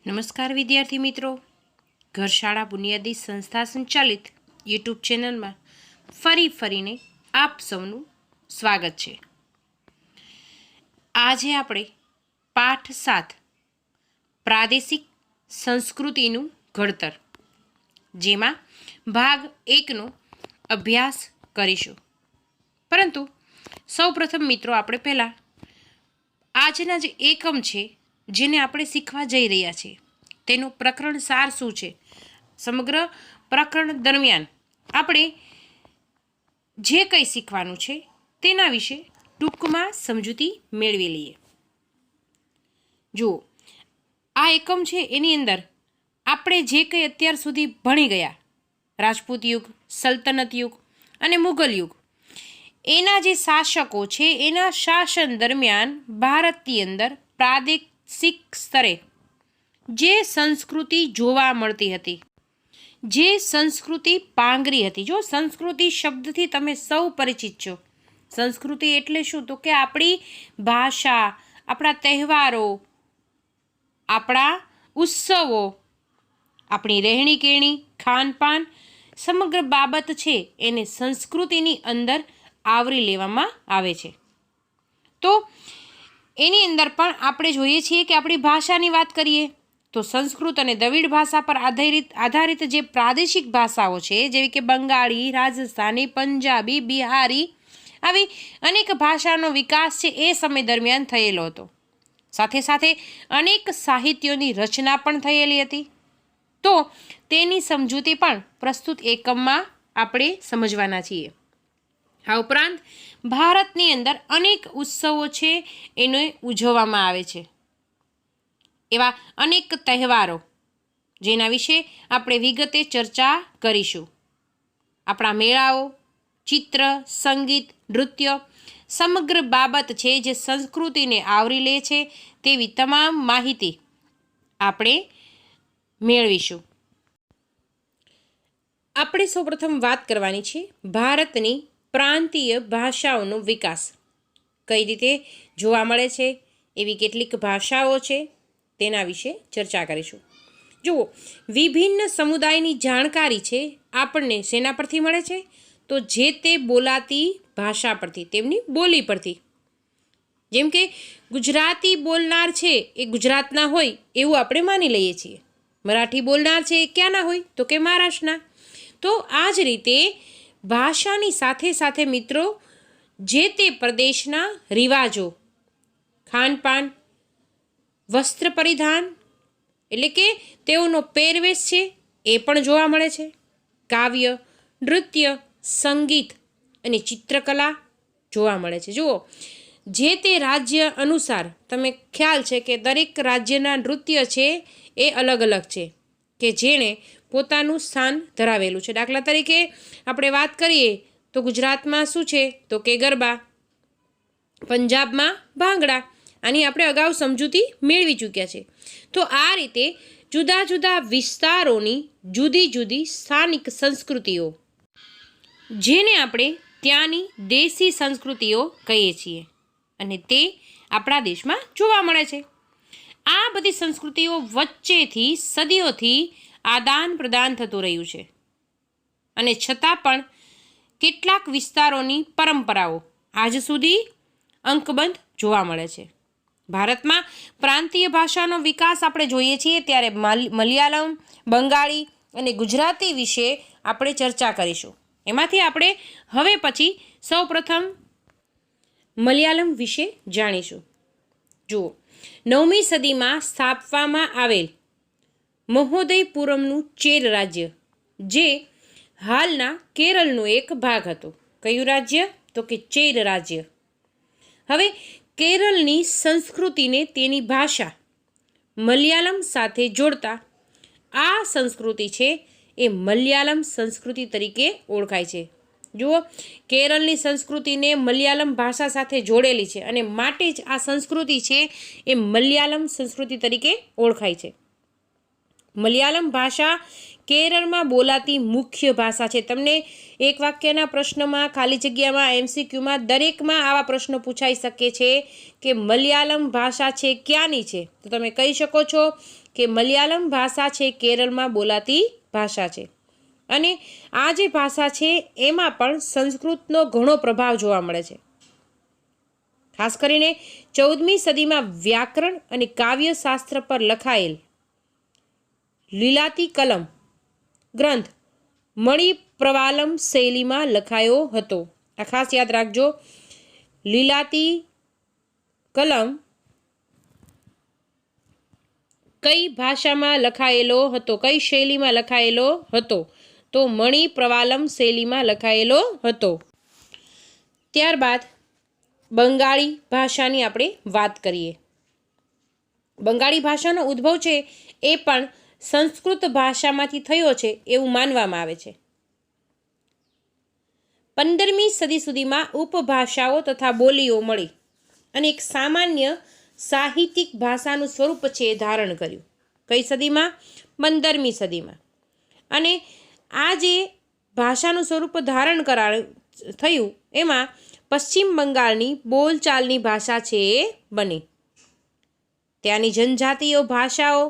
નમસ્કાર વિદ્યાર્થી મિત્રો, ઘરશાળા બુનિયાદી સંસ્થા સંચાલિત યુટ્યુબ ચેનલમાં ફરીને આપ સૌનું સ્વાગત છે। આજે આપણે પાઠ 7 પ્રાદેશિક સંસ્કૃતિનું ઘડતર જેમાં ભાગ 1નો અભ્યાસ કરીશું। પરંતુ સૌપ્રથમ મિત્રો આપણે પહેલાં આજના જે એકમ છે જેને આપણે શીખવા જઈ રહ્યા છીએ તેનું પ્રકરણ સાર શું છે, સમગ્ર પ્રકરણ દરમિયાન આપણે જે કંઈ શીખવાનું છે તેના વિશે ટૂંકમાં સમજૂતી મેળવી લઈએ। જુઓ, આ એકમ છે એની અંદર આપણે જે કંઈ અત્યાર સુધી ભણી ગયા, રાજપૂત યુગ, સલ્તનત યુગ અને મુગલ યુગ, એના જે શાસકો છે એના શાસન દરમિયાન ભારતની અંદર પ્રાદેશિક સ્તરે જે સંસ્કૃતિ જોવા મળતી હતી, જે સંસ્કૃતિ પાંગરી હતી। જો સંસ્કૃતિ શબ્દથી તમે સૌ પરિચિત છો। સંસ્કૃતિ એટલે શું? તો કે આપણી ભાષા, આપણા તહેવારો, આપણા ઉત્સવો, આપણી રહેણી કહેણી, ખાનપાન, સમગ્ર બાબત છે એને સંસ્કૃતિની અંદર આવરી લેવામાં આવે છે। તો એની અંદર પણ આપણે જોઈએ છીએ કે આપણી ભાષાની વાત કરીએ તો સંસ્કૃત અને દ્રવિડ ભાષા પર આધારિત જે પ્રાદેશિક ભાષાઓ છે જેવી કે બંગાળી, રાજસ્થાની, પંજાબી, બિહારી, આવી અનેક ભાષાનો વિકાસ છે એ સમય દરમિયાન થયેલો હતો। સાથે સાથે અનેક સાહિત્યોની રચના પણ થયેલી હતી। તો તેની સમજૂતી પણ પ્રસ્તુત એકમમાં આપણે સમજવાના છીએ। આ ઉપરાંત ભારતની અંદર અનેક ઉત્સવો છે એને ઉજવવામાં આવે છે, એવા અનેક તહેવારો જેના વિશે આપણે વિગતે ચર્ચા કરીશું। આપણા મેળાઓ, ચિત્ર, સંગીત, નૃત્ય, સમગ્ર બાબત છે જે સંસ્કૃતિને આવરી લે છે તેવી તમામ માહિતી આપણે મેળવીશું। આપણે સૌપ્રથમ વાત કરવાની છે ભારતની પ્રાંતીય ભાષાઓનો વિકાસ કઈ રીતે જોવા મળે છે, એવી કેટલીક ભાષાઓ છે તેના વિશે ચર્ચા કરીશું। જુઓ, વિભિન્ન સમુદાયની જાણકારી છે આપણને શેના પરથી મળે છે? તો જે તે બોલાતી ભાષા પરથી, તેમની બોલી પરથી। જેમ કે ગુજરાતી બોલનાર છે એ ગુજરાતના હોય એવું આપણે માની લઈએ છીએ, મરાઠી બોલનાર છે એ ક્યાંના હોય? તો કે મહારાષ્ટ્રના। તો આ જ રીતે ભાષાની સાથે સાથે મિત્રો જે તે પ્રદેશના રિવાજો, ખાનપાન, વસ્ત્ર પરિધાન એટલે કે તેઓનો પહેરવેશ છે એ પણ જોવા મળે છે। કાવ્ય, નૃત્ય, સંગીત અને ચિત્રકલા જોવા મળે છે। જુઓ, જે તે રાજ્ય અનુસાર તમે ખ્યાલ છે કે દરેક રાજ્યના નૃત્ય છે એ અલગ અલગ છે કે જેણે પોતાનું સ્થાન ધરાવેલું છે। દાખલા તરીકે આપણે વાત કરીએ તો ગુજરાતમાં શું છે? તો કે ગરબા, પંજાબમાં ભાંગડા, આની આપણે અગાઉ સમજૂતી મેળવી ચૂક્યા છે। તો આ રીતે જુદા જુદા વિસ્તારોની જુદી જુદી સ્થાનિક સંસ્કૃતિઓ, જેને આપણે ત્યાંની દેશી સંસ્કૃતિઓ કહીએ છીએ, અને તે આપણા દેશમાં જોવા મળે છે। આ બધી સંસ્કૃતિઓ વચ્ચેથી સદીઓથી આદાન પ્રદાન થતું રહ્યું છે, અને છતાં પણ કેટલાક વિસ્તારોની પરંપરાઓ આજ સુધી અંકબંધ જોવા મળે છે। ભારતમાં પ્રાંતીય ભાષાનો વિકાસ આપણે જોઈએ છીએ ત્યારે મલયાલમ, બંગાળી અને ગુજરાતી વિશે આપણે ચર્ચા કરીશું। એમાંથી આપણે હવે પછી સૌપ્રથમ મલયાલમ વિશે જાણીશું। જુઓ, 9મી સદીમાં સ્થાપવામાં આવેલ મહોદયપુરમનું ચેર રાજ્ય જે હાલના કેરળનો એક ભાગ હતો। કયું રાજ્ય? તો કે ચેર રાજ્ય। હવે કેરળની સંસ્કૃતિને તેની ભાષા મલયાલમ સાથે જોડતા આ સંસ્કૃતિ છે એ મલયાલમ સંસ્કૃતિ તરીકે ઓળખાય છે। જુઓ, કેરળની સંસ્કૃતિને મલયાલમ ભાષા સાથે જોડેલી છે અને માટે જ આ સંસ્કૃતિ છે એ મલયાલમ સંસ્કૃતિ તરીકે ઓળખાય છે। મલયાલમ ભાષા કેરળમાં બોલાતી મુખ્ય ભાષા છે. તમને એક વાક્યના પ્રશ્નમાં, ખાલી જગ્યામાં, MCQમાં દરેકમાં આવા પ્રશ્નો પૂછાઈ શકે છે કે મલયાલમ ભાષા છે ક્યાંની છે? તો તમે કહી શકો છો કે મલયાલમ ભાષા છે કેરળમાં બોલાતી ભાષા છે. અને આ જે ભાષા છે એમાં પણ સંસ્કૃતનો ઘણો પ્રભાવ જોવા મળે છે. ખાસ કરીને 14મી સદીમાં વ્યાકરણ અને કાવ્યશાસ્ત્ર પર લખાયેલ લીલાતી કલમ ગ્રંથ મણિપ્રવાલમ શૈલીમાં લખાયો હતો. આ ખાસ યાદ રાખજો. લીલાતી કલમ કઈ ભાષામાં લખાયેલો હતો? કઈ શૈલીમાં લખાયેલો હતો? તો મણિપ્રવાલમ શૈલીમાં લખાયેલો હતો. ત્યારબાદ બંગાળી ભાષાની આપણે વાત કરીએ. બંગાળી ભાષાનો ઉદ્ભવ છે એ પણ સંસ્કૃત ભાષામાંથી થયો છે એવું માનવામાં આવે છે. 15મી સદી સુધીમાં ઉપભાષાઓ તથા બોલીઓ મળી અને એક સામાન્ય સાહિત્યિક ભાષાનું સ્વરૂપ છે એ ધારણ કર્યું. કઈ સદીમાં? 15મી સદીમાં. અને આ જે ભાષાનું સ્વરૂપ ધારણ થયું એમાં પશ્ચિમ બંગાળની બોલચાલની ભાષા છે એ બની. ત્યાંની જનજાતીય ભાષાઓ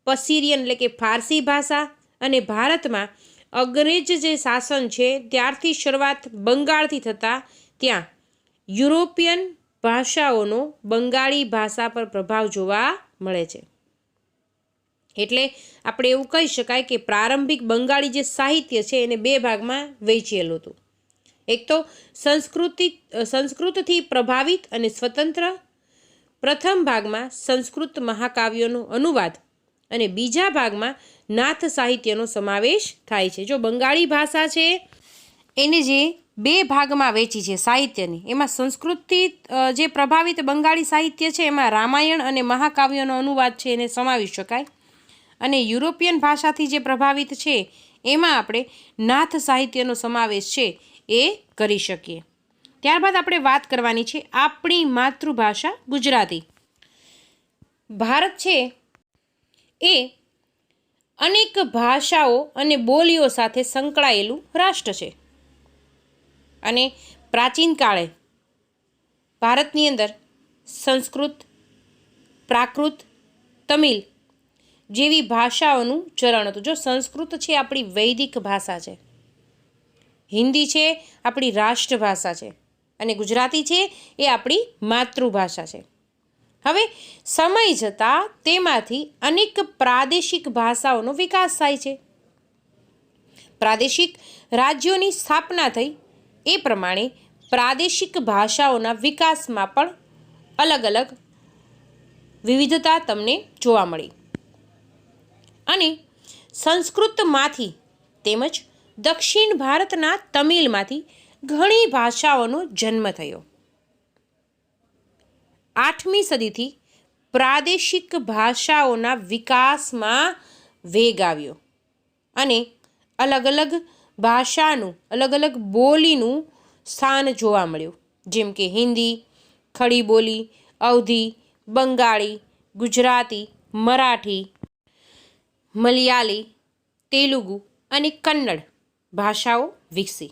પસીરિયન એટલે કે ફારસી ભાષા અને ભારતમાં અંગ્રેજ જે શાસન છે ત્યારથી શરૂઆત બંગાળથી થતાં ત્યાં યુરોપિયન ભાષાઓનો બંગાળી ભાષા પર પ્રભાવ જોવા મળે છે. એટલે આપણે એવું કહી શકાય કે પ્રારંભિક બંગાળી જે સાહિત્ય છે એને બે ભાગમાં વહેંચેલું હતું. એક તો સંસ્કૃતથી પ્રભાવિત અને સ્વતંત્ર. પ્રથમ ભાગમાં સંસ્કૃત મહાકાવ્યોનો અનુવાદ અને બીજા ભાગમાં નાથ સાહિત્યનો સમાવેશ થાય છે. જો બંગાળી ભાષા છે એને જે બે ભાગમાં વહેંચી છે સાહિત્યની, એમાં સંસ્કૃતથી જે પ્રભાવિત બંગાળી સાહિત્ય છે એમાં રામાયણ અને મહાકાવ્યોનો અનુવાદ છે એને સમાવી શકાય. અને યુરોપિયન ભાષાથી જે પ્રભાવિત છે એમાં આપણે નાથ સાહિત્યનો સમાવેશ છે એ કરી શકીએ. ત્યારબાદ આપણે વાત કરવાની છે આપણી માતૃભાષા ગુજરાતી. ભારત છે એ અનેક ભાષાઓ અને બોલીઓ સાથે સંકળાયેલું રાષ્ટ્ર છે. અને પ્રાચીન કાળે ભારતની અંદર સંસ્કૃત, પ્રાકૃત, તમિલ જેવી ભાષાઓનું ચલણ હતું. જો સંસ્કૃત છે આપણી વૈદિક ભાષા છે, હિન્દી છે આપણી રાષ્ટ્રભાષા છે અને ગુજરાતી છે એ આપણી માતૃભાષા છે. હવે સમય જતાં તેમાંથી અનેક પ્રાદેશિક ભાષાઓનો વિકાસ થાય છે. પ્રાદેશિક રાજ્યોની સ્થાપના થઈ એ પ્રમાણે પ્રાદેશિક ભાષાઓના વિકાસમાં પણ અલગ અલગ વિવિધતા તમને જોવા મળી. અને સંસ્કૃતમાંથી તેમજ દક્ષિણ ભારતના તમિલમાંથી ઘણી ભાષાઓનો જન્મ થયો. 8મી સદીથી પ્રાદેશિક ભાષાઓના વિકાસમાં વેગ આવ્યો અને અલગ અલગ ભાષાનું, અલગ અલગ બોલીનું સ્થાન જોવા મળ્યું. જેમ કે હિન્દી, ખડી બોલી, અવધી, બંગાળી, ગુજરાતી, મરાઠી, મલયાલી, તેલુગુ અને કન્નડ ભાષાઓ વિકસી.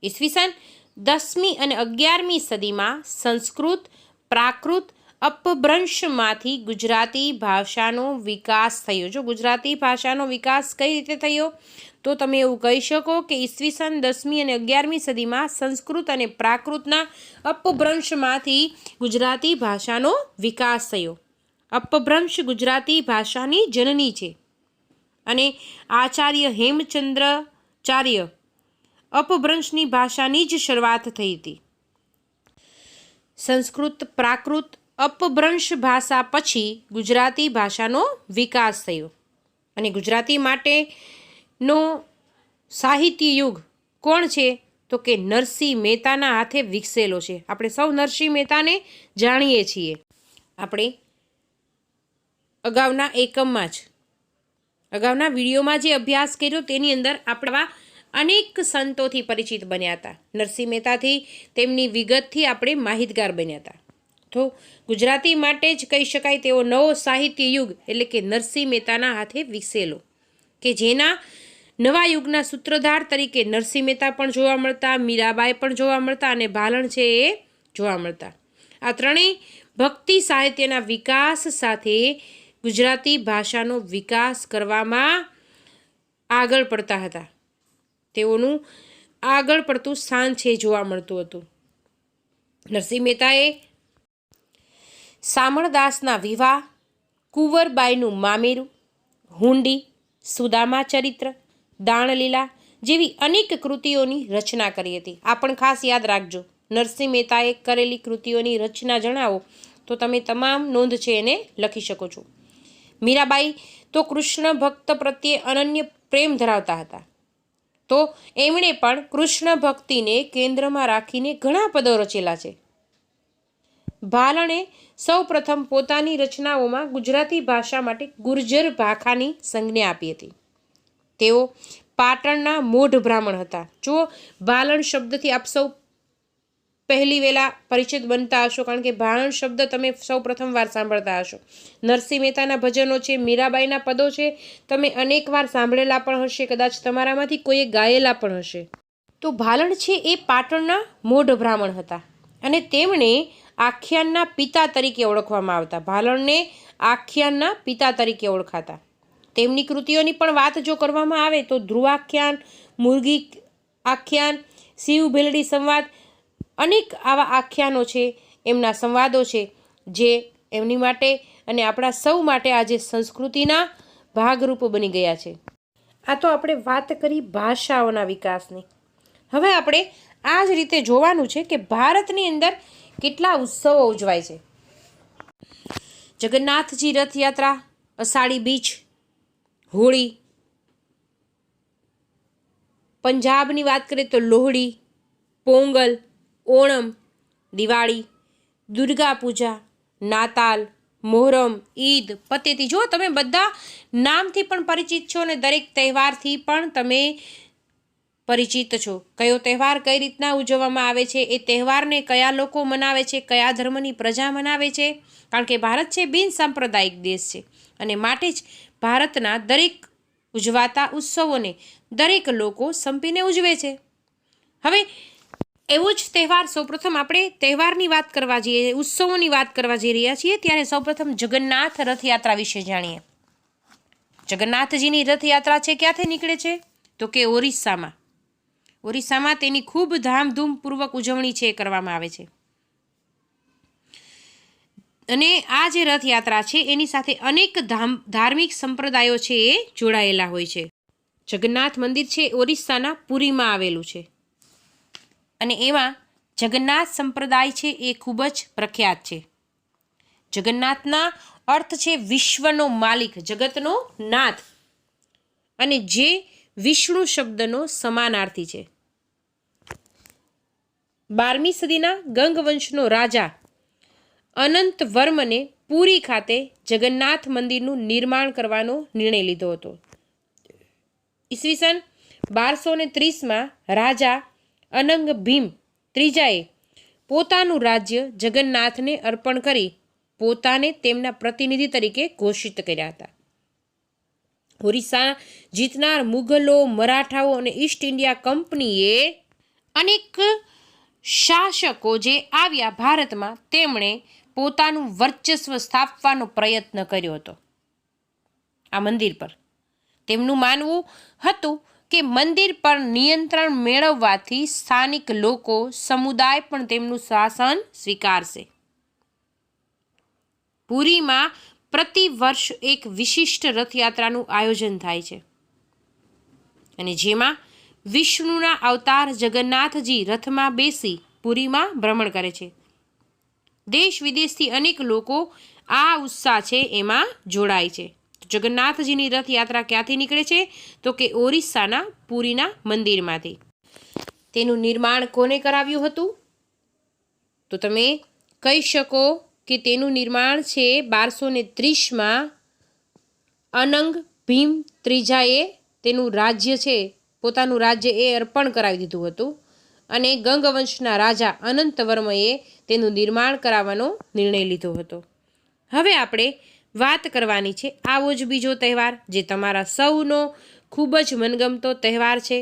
ઈસવીસન 10મી અને 11મી સદીમાં સંસ્કૃત, પ્રાકૃત અપભ્રંશમાંથી ગુજરાતી ભાષાનો વિકાસ થયો. જો ગુજરાતી ભાષાનો વિકાસ કઈ રીતે થયો? તો તમે એવું કહી શકો કે ઈસવીસન 10મી અને 11મી સદીમાં સંસ્કૃત અને પ્રાકૃતના અપભ્રંશમાંથી ગુજરાતી ભાષાનો વિકાસ થયો. અપભ્રંશ ગુજરાતી ભાષાની જનની છે અને આચાર્ય હેમચંદ્રાચાર્ય અપભ્રંશની ભાષાની જ શરૂઆત થઈ હતી. સંસ્કૃત, પ્રાકૃત, અપભ્રંશ ભાષા પછી ગુજરાતી ભાષાનો વિકાસ થયો અને ગુજરાતી માટેનો સાહિત્ય યુગ કોણ છે? તો કે નરસિંહ મહેતાના હાથે વિકસેલો છે. આપણે સૌ નરસિંહ મહેતાને જાણીએ છીએ. આપણે અગાઉના એકમમાં જ, અગાઉના વિડીયોમાં જે અભ્યાસ કર્યો તેની અંદર આપણા અનેક સંતોથી પરિચિત બન્યા હતા. નરસિંહ મહેતાથી, તેમની વિગતથી આપણે માહિતગાર બન્યા હતા. તો ગુજરાતી માટે જ કહી શકાય તેવો નવો સાહિત્ય યુગ એટલે કે નરસિંહ મહેતાના હાથે વિકસેલો, કે જેના નવા યુગના સૂત્રધાર તરીકે નરસિંહ મહેતા પણ જોવા મળતા, મીરાબાઈ પણ જોવા મળતા અને ભાલણ છે એ જોવા મળતા. આ ત્રણેય ભક્તિ સાહિત્યના વિકાસ સાથે ગુજરાતી ભાષાનો વિકાસ કરવામાં આગળ પડતા હતા. તેઓનું આગળ પડતું સ્થાન છે જોવા મળતું હતું. નરસિંહ મહેતાએ શામળદાસના વિવાહ, કુંવરબાઈનું મામેરું, હુંડી, સુદામા ચરિત્ર, દાણલીલા જેવી અનેક કૃતિઓની રચના કરી હતી. આ પણ ખાસ યાદ રાખજો, નરસિંહ મહેતાએ કરેલી કૃતિઓની રચના જણાવો તો તમે તમામ નોંધ છે એને લખી શકો છો. મીરાબાઈ તો કૃષ્ણ ભક્ત પ્રત્યે અનન્ય પ્રેમ ધરાવતા હતા, તો એમણે પણ કૃષ્ણ ભક્તિને કેન્દ્રમાં રાખીને ઘણા પદો રચેલા છે. ભાલણે સૌ પ્રથમ પોતાની રચનાઓમાં ગુજરાતી ભાષા માટે ગુર્જર ભાષાની સંજ્ઞા આપી હતી. તેઓ પાટણના મોઢ બ્રાહ્મણ હતા. જો ભાલણ શબ્દથી આપ સૌ પહેલી વહેલા પરિચિત બનતા હશો, કારણ કે ભાલણ શબ્દ તમે સૌ પ્રથમ વાર સાંભળતા હશો. નરસિંહ મહેતાના ભજનો છે, મીરાબાઈના પદો છે, તમે અનેક વાર સાંભળેલા પણ હશે, કદાચ તમારામાંથી કોઈએ ગાયેલા પણ હશે. તો ભાલણ છે એ પાટણના મોઢ બ્રાહ્મણ હતા અને તેમણે આખ્યાનના પિતા તરીકે ઓળખવામાં આવતા. ભાલણને આખ્યાનના પિતા તરીકે ઓળખાતા. તેમની કૃતિઓની પણ વાત જો કરવામાં આવે તો ધ્રુવાખ્યાન, મુરગી આખ્યાન, શિવ ભેલડી સંવાદ, અનેક આવા આખ્યાનો છે, એમના સંવાદો છે, જે એમની માટે અને આપણા સૌ માટે આજે સંસ્કૃતિના ભાગરૂપ બની ગયા છે. આ તો આપણે વાત કરી ભાષાઓના વિકાસની. હવે આપણે આ જ રીતે જોવાનું છે કે ભારતની અંદર કેટલા ઉત્સવો ઉજવાય છે. જગન્નાથજી રથયાત્રા, અષાઢી બીજ, હોળી. પંજાબની વાત કરીએ તો લોહડી, પોંગલ, ઓણમ, દિવાળી, દુર્ગા પૂજા, નાતાલ, મોહરમ, ઈદ, પતેતી. જો તમે બધા નામથી પણ પરિચિત છો અને દરેક તહેવારથી પણ તમે પરિચિત છો. કયો તહેવાર કઈ રીતના ઉજવવામાં આવે છે, એ તહેવારને કયા લોકો મનાવે છે, કયા ધર્મની પ્રજા મનાવે છે. કારણ કે ભારત છે બિન સાંપ્રદાયિક દેશ છે અને માટે જ ભારતના દરેક ઉજવાતા ઉત્સવોને દરેક લોકો સંપીને ઉજવે છે. હવે એવો જ તહેવાર સૌપ્રથમ આપણે તહેવારની વાત કરવા જઈએ, ઉત્સવોની વાત કરવા જઈ રહ્યા છીએ, ત્યારે સૌપ્રથમ જગન્નાથ રથયાત્રા વિશે જાણીએ. જગન્નાથજીની રથયાત્રા છે ક્યાંથી નીકળે છે તો કે ઓરિસ્સામાં. ઓરિસ્સામાં તેની ખૂબ ધામધૂમપૂર્વક ઉજવણી છે કરવામાં આવે છે. અને આ જે રથયાત્રા છે એની સાથે અનેક ધાર્મિક સંપ્રદાયો છે એ જોડાયેલા હોય છે. જગન્નાથ મંદિર છે ઓરિસ્સાના પુરીમાં આવેલું છે અને એમાં જગન્નાથ સંપ્રદાય છે એ ખૂબ જ પ્રખ્યાત છે. જગન્નાથના અર્થ છે વિશ્વનો માલિક, જગતનો નાથ, અને જે વિષ્ણુ શબ્દનો સમાનાર્થી છે. 12મી સદીના ગંગવંશનો રાજા અનંત વર્મને પુરી ખાતે જગન્નાથ મંદિરનું નિર્માણ કરવાનો નિર્ણય લીધો હતો. ઈસવીસન 1230માં રાજા અનંગ ભીમ ત્રીજાએ પોતાનું રાજ્ય જગન્નાથને અર્પણ કરી પોતાને તેમના પ્રતિનિધિ તરીકે ઘોષિત કર્યા હતા. ઓરિસ્સા જીતનાર મુઘલો, મરાઠાઓ અને ઈસ્ટ ઇન્ડિયા કંપનીએ અનેક શાસકો જે આવ્યા ભારતમાં, તેમણે પોતાનું વર્ચસ્વ સ્થાપવાનો પ્રયત્ન કર્યો હતો આ મંદિર પર. તેમનું માનવું હતું કે મંદિર પર નિયંત્રણ મેળવવાથી સ્થાનિક લોકો, સમુદાય પણ તેમનું શાસન સ્વીકારશે. પુરીમાં પ્રતિ વર્ષ એક વિશિષ્ટ રથયાત્રાનું આયોજન થાય છે અને જેમાં વિષ્ણુના અવતાર જગન્નાથજી રથમાં બેસી પુરીમાં ભ્રમણ કરે છે. દેશ વિદેશથી અનેક લોકો આ ઉત્સાહ છે એમાં જોડાય છે. જગન્નાથજીની રથયાત્રા ક્યાંથી નીકળે છે તો કે ઓરિસ્સાના પુરીના મંદિરમાંથી. તેનું નિર્માણ કોને કરાવ્યું હતું તો તમે કહી શકો કે તેનું નિર્માણ છે 1230માં અનંગ ભીમ ત્રીજાએ તેનું રાજ્ય છે, પોતાનું રાજ્ય એ અર્પણ કરાવી દીધું હતું અને ગંગવંશના રાજા અનંતવર્મએ તેનું નિર્માણ કરાવવાનો નિર્ણય લીધો હતો. હવે આપણે વાત કરવાની છે આવો જ બીજો તહેવાર જે તમારા સૌનો ખૂબ જ મનગમતો તહેવાર છે.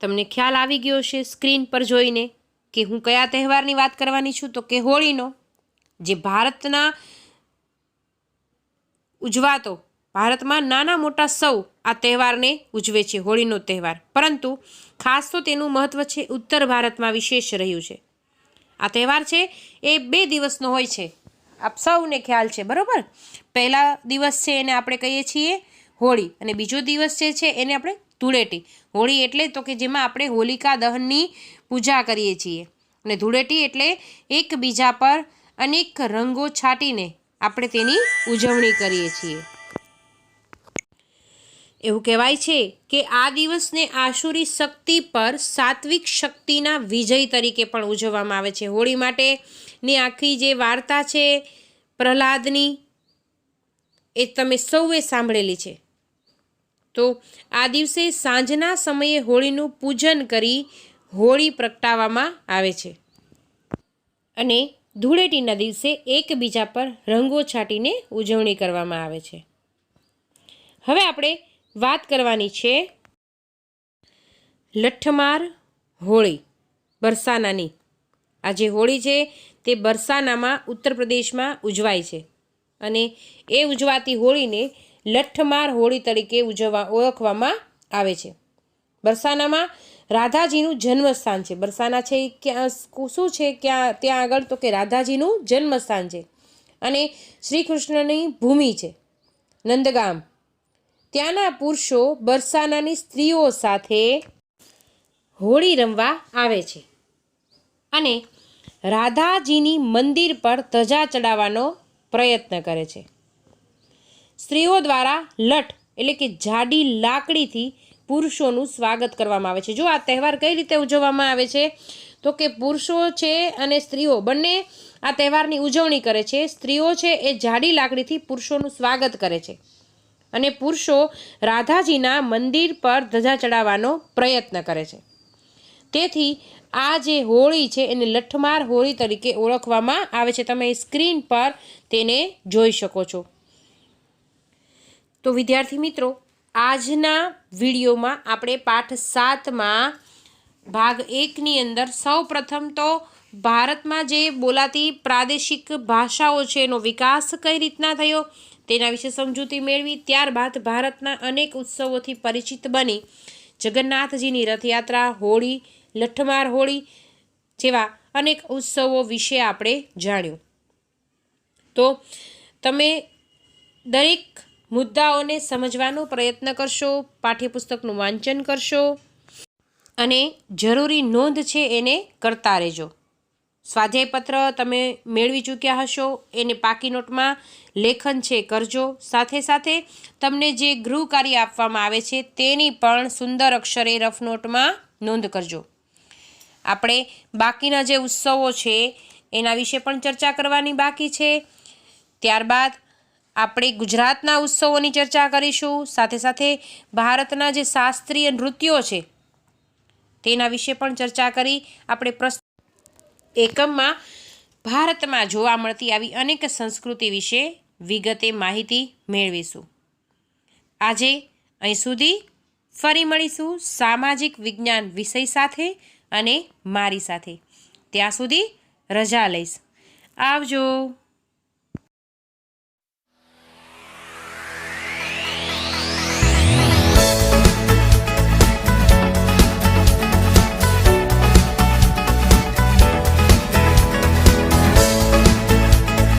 તમને ખ્યાલ આવી ગયો છે સ્ક્રીન પર જોઈને કે હું કયા તહેવારની વાત કરવાની છું, તો કે હોળીનો, જે ભારતમાં નાના મોટા સૌ આ તહેવારને ઉજવે છે, હોળીનો તહેવાર. પરંતુ ખાસ તો તેનું મહત્ત્વ છે ઉત્તર ભારતમાં વિશેષ રહ્યું છે. આ તહેવાર છે એ 2 દિવસનો હોય છે, આપ સૌને ખ્યાલ છે, બરાબર. પહેલા દિવસ છે એને આપણે કહીએ છીએ હોળી, અને બીજો દિવસ જે છે એને આપણે ધૂળેટી. હોળી એટલે તો કે જેમાં આપણે હોલિકા દહનની પૂજા કરીએ છીએ, અને ધૂળેટી એટલે એકબીજા પર અનેક રંગો છાંટીને આપણે તેની ઉજવણી કરીએ છીએ. એવું કહેવાય છે કે આ દિવસને આસુરી શક્તિ પર સાત્વિક શક્તિના વિજય તરીકે પણ ઉજવવામાં આવે છે. હોળી માટેની આખી જે વાર્તા છે પ્રહલાદની, એ તમે સૌએ સાંભળેલી છે. તો આ દિવસે સાંજના સમયે હોળીનું પૂજન કરી હોળી પ્રગટાવવામાં આવે છે, અને ધૂળેટીના દિવસે એકબીજા પર રંગો છાંટીને ઉજવણી કરવામાં આવે છે. હવે આપણે વાત કરવાની છે લઠ્ઠમાર હોળી, બરસાનાની. આ જે હોળી છે તે બરસાનામાં ઉત્તર પ્રદેશમાં ઉજવાય છે, અને એ ઉજવાતી હોળીને લઠ્ઠમાર હોળી તરીકે ઓળખવામાં આવે છે. બરસાનામાં રાધાજીનું જન્મસ્થાન છે. બરસાના છે ક્યાં, શું છે ત્યાં આગળ, તો કે રાધાજીનું જન્મસ્થાન છે, અને શ્રી કૃષ્ણની ભૂમિ છે, નંદગામ. ત્યાંના પુરુષો બરસાનાની સ્ત્રીઓ સાથે હોળી રમવા આવે છે, અને રાધાજીની મંદિર પર ધજા ચડાવવાનો પ્રયત્ન કરે છે. સ્ત્રીઓ દ્વારા લઠ એટલે કે જાડી લાકડીથી પુરુષોનું સ્વાગત કરવામાં આવે છે. જો આ તહેવાર કઈ રીતે ઉજવવામાં આવે છે, તો કે પુરુષો છે અને સ્ત્રીઓ બંને આ તહેવારની ઉજવણી કરે છે. સ્ત્રીઓ છે એ જાડી લાકડીથી પુરુષોનું સ્વાગત કરે છે, અને પુરુષો રાધાજીના મંદિર પર ધજા ચડાવવાનો પ્રયત્ન કરે છે. તેથી આ જે હોળી છે એને લઠ્ઠમાર હોળી તરીકે ઓળખવામાં આવે છે. તમે સ્ક્રીન પર તેને જોઈ શકો છો. તો વિદ્યાર્થી મિત્રો, આજના વિડીયોમાં આપણે પાઠ 7માં ભાગ 1ની અંદર સૌ પ્રથમ તો ભારતમાં જે બોલાતી પ્રાદેશિક ભાષાઓ છે એનો વિકાસ કઈ રીતના થયો તેના વિશે સમજૂતી મેળવી. ત્યારબાદ ભારતના અનેક ઉત્સવોથી પરિચિત બની જગન્નાથજીની રથયાત્રા, હોળી, લઠ્ઠમાર હોળી જેવા અનેક ઉત્સવો વિશે આપણે જાણ્યું. તો તમે દરેક મુદ્દાઓને સમજવાનો પ્રયત્ન કરશો, પાઠ્યપુસ્તકનું વાંચન કરશો, અને જરૂરી નોંધ છે એને કરતા રહેજો. સ્વાધ્યાયપત્ર તમે મેળવી ચૂક્યા હશો, એને પાકી નોટમાં લેખન છે કરજો. સાથે સાથે તમને જે ગૃહ કાર્ય આપવામાં આવે છે તેની પણ સુંદર અક્ષરે રફ નોટમાં નોંધ કરજો. આપણે બાકીના જે ઉત્સવો છે એના વિશે પણ ચર્ચા કરવાની બાકી છે. ત્યારબાદ આપણે ગુજરાતના ઉત્સવોની ચર્ચા કરીશું. સાથે સાથે ભારતના જે શાસ્ત્રીય નૃત્યો છે તેના વિશે પણ ચર્ચા કરી આપણે એકમમાં ભારતમાં જોવા મળતી આવી અનેક સંસ્કૃતિ વિશે વિગતે માહિતી મેળવીશું. આજે અહીં સુધી. ફરી મળીશું સામાજિક વિજ્ઞાન વિષય સાથે અને મારી સાથે. ત્યાં સુધી રજા લઈશ. આવજો.